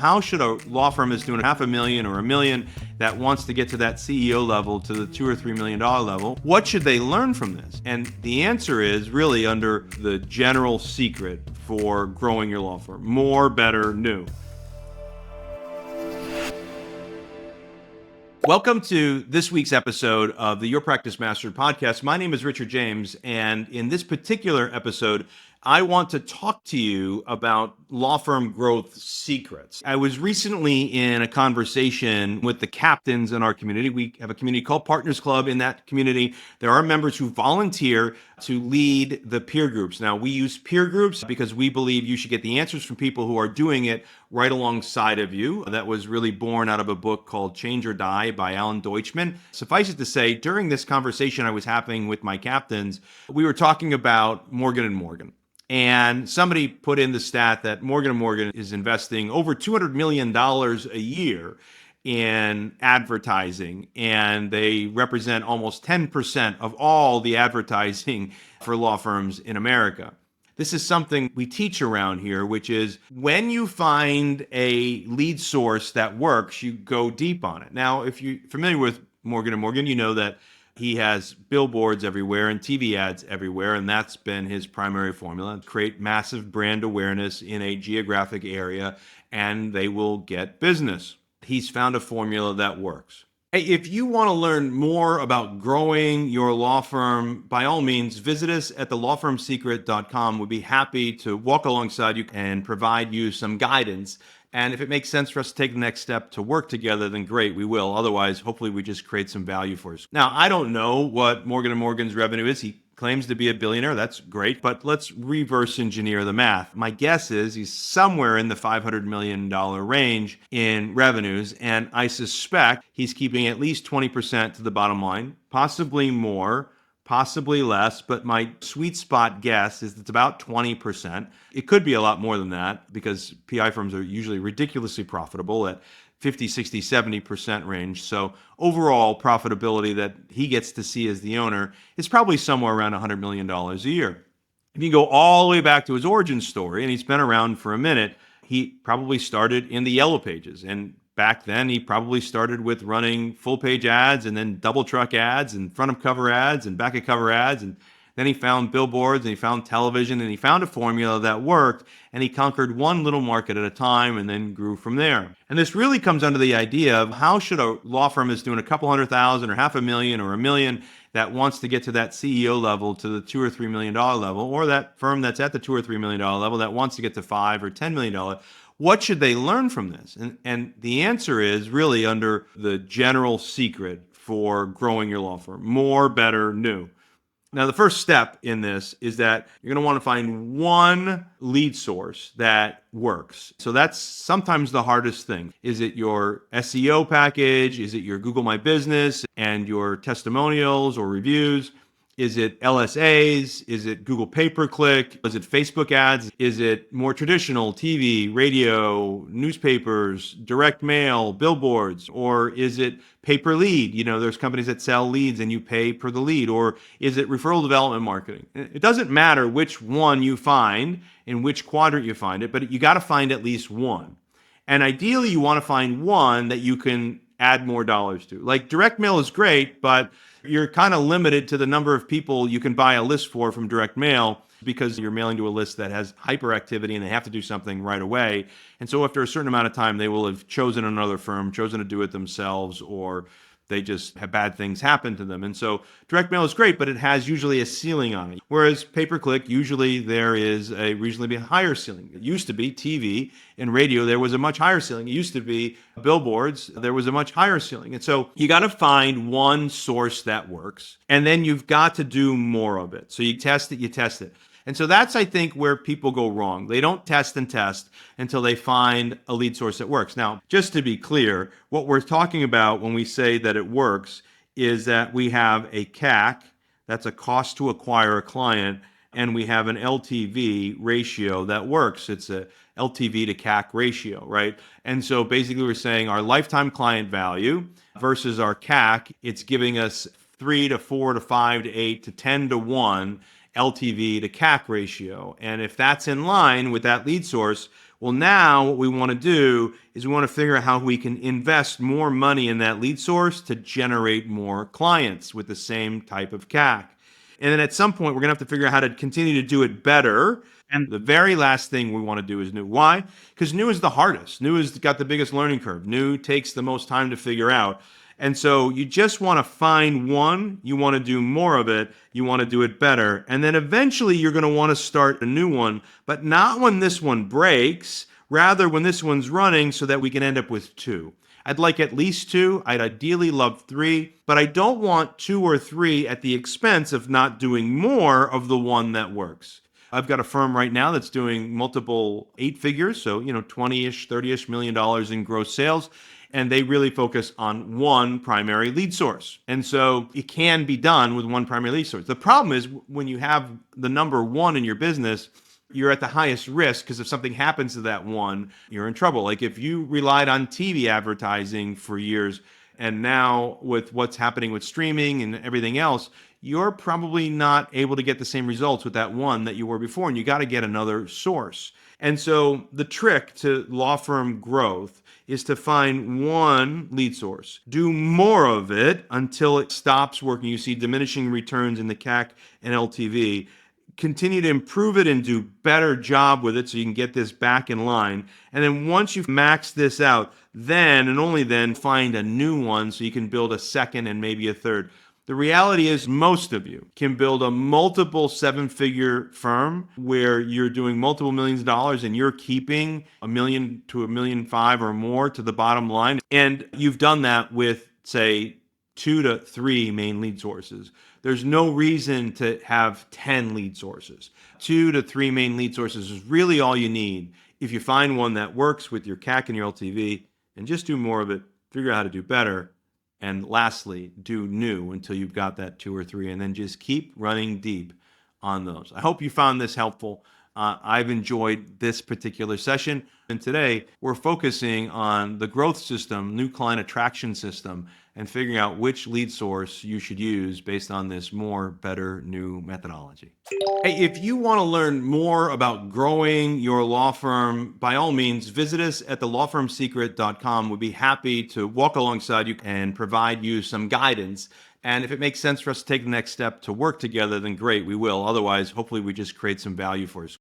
how should a law firm that's doing $500,000 or $1 million that wants to get to that CEO level, to the $2 or $3 million level, what should they learn from this? And the answer is really under the general secret for growing your law firm: more, better, new. Welcome to this week's episode of the Your Practice Mastered podcast. My name is Richard James, and in this particular episode, I want to talk to you about law firm growth secrets. I was recently in a conversation with the captains in our community. We have a community called Partners Club. In that community, there are members who volunteer to lead the peer groups. Now, we use peer groups because we believe you should get the answers from people who are doing it right alongside of you. That was really born out of a book called Change or Die by Alan Deutschman. Suffice it to say, during this conversation I was having with my captains, we were talking about Morgan & Morgan. And somebody put in the stat that Morgan & Morgan is investing over $200 million a year in advertising, and they represent almost 10% of all the advertising for law firms in America. This is something we teach around here, which is when you find a lead source that works, you go deep on it. Now, if you're familiar with Morgan & Morgan, you know that he has billboards everywhere and TV ads everywhere, and that's been his primary formula: create massive brand awareness in a geographic area, and they will get business. He's found a formula that works. Hey, if you want to learn more about growing your law firm, by all means, visit us at thelawfirmsecret.com. We'd be happy to walk alongside you and provide you some guidance. And if it makes sense for us to take the next step to work together, then great, we will. Otherwise, hopefully we just create some value for us. Now, I don't know what Morgan & Morgan's revenue is. He claims to be a billionaire. That's great. But let's reverse engineer the math. My guess is he's somewhere in the $500 million range in revenues. And I suspect he's keeping at least 20% to the bottom line, possibly more, possibly less, but my sweet spot guess is it's about 20%. It could be a lot more than that because PI firms are usually ridiculously profitable at 50, 60, 70% range. So overall profitability that he gets to see as the owner is probably somewhere around $100 million a year. If you go all the way back to his origin story, and he's been around for a minute, he probably started in the yellow pages. And back then, he probably started with running full page ads and then double truck ads and front of cover ads and back of cover ads. And then he found billboards and he found television and he found a formula that worked, and he conquered one little market at a time and then grew from there. And this really comes under the idea of how should a law firm that's doing a couple $100,000 or $500,000 or $1 million that wants to get to that CEO level, to the $2 or $3 million level, or that firm that's at the $2 or $3 million level that wants to get to $5 or $10 million, what should they learn from this? And the answer is really under the general secret for growing your law firm: more, better, new. Now, the first step in this is that you're going to want to find one lead source that works. So that's sometimes the hardest thing. Is it your SEO package? Is it your Google My Business and your testimonials or reviews? Is it LSAs? Is it Google pay-per-click? Is it Facebook ads? Is it more traditional TV, radio, newspapers, direct mail, billboards? Or is it pay-per-lead? You know, there's companies that sell leads and you pay per the lead. Or is it referral development marketing? It doesn't matter which one you find, in which quadrant you find it, but you got to find at least one. And ideally, you want to find one that you can add more dollars to. Like direct mail is great, but you're kind of limited to the number of people you can buy a list for from direct mail because you're mailing to a list that has hyperactivity and they have to do something right away. And so after a certain amount of time, they will have chosen another firm, chosen to do it themselves, or they just have bad things happen to them. And so direct mail is great, but it has usually a ceiling on it. Whereas pay-per-click, usually there is a reasonably higher ceiling. It used to be TV and radio, there was a much higher ceiling. It used to be billboards, there was a much higher ceiling. And so you got to find one source that works, and then you've got to do more of it. So you test it. And so that's, I think, where people go wrong. They don't test and test until they find a lead source that works. Now, just to be clear, what we're talking about when we say that it works is that we have a CAC, that's a cost to acquire a client, and we have an LTV ratio that works. It's a LTV to CAC ratio, right? And so basically we're saying our lifetime client value versus our CAC, it's giving us 3 to 4 to 5 to 8 to 10 to 1 LTV to CAC ratio. And if that's in line with that lead source, Well, now what we want to do is we want to figure out how we can invest more money in that lead source to generate more clients with the same type of CAC. And then at some point, we're going to have to figure out how to continue to do it better. And the very last thing we want to do is new. Why? Because new is the hardest. New has got the biggest learning curve. New takes the most time to figure out. And so you just want to find one, you want to do more of it, you want to do it better. And then eventually you're going to want to start a new one, but not when this one breaks, rather when this one's running so that we can end up with two. I'd like at least two. I'd ideally love three, but I don't want two or three at the expense of not doing more of the one that works. I've got a firm right now that's doing multiple eight figures, so 20-ish, 30-ish million dollars in gross sales, and they really focus on one primary lead source. And so it can be done with one primary lead source. The problem is when you have the number one in your business, you're at the highest risk because if something happens to that one, you're in trouble. Like if you relied on TV advertising for years, and now with what's happening with streaming and everything else, you're probably not able to get the same results with that one that you were before, and you got to get another source. And so the trick to law firm growth is to find one lead source, do more of it until it stops working. You see diminishing returns in the CAC and LTV. Continue to improve it and do better job with it so you can get this back in line. And then once you've maxed this out, then and only then find a new one so you can build a second and maybe a third. The reality is most of you can build a multiple seven-figure firm where you're doing multiple millions of dollars and you're keeping $1 million to $1.5 million or more to the bottom line. And you've done that with, say, 2 to 3 main lead sources. There's no reason to have 10 lead sources. 2 to 3 main lead sources is really all you need. If you find one that works with your CAC and your LTV, and just do more of it, figure out how to do better. And lastly, do new until you've got that 2 or 3, and then just keep running deep on those. I hope you found this helpful. I've enjoyed this particular session. And today we're focusing on the growth system, new client attraction system, and figuring out which lead source you should use based on this more, better, new methodology. Hey, if you want to learn more about growing your law firm, by all means, visit us at thelawfirmsecret.com. We'd be happy to walk alongside you and provide you some guidance. And if it makes sense for us to take the next step to work together, then great, we will. Otherwise, hopefully we just create some value for you.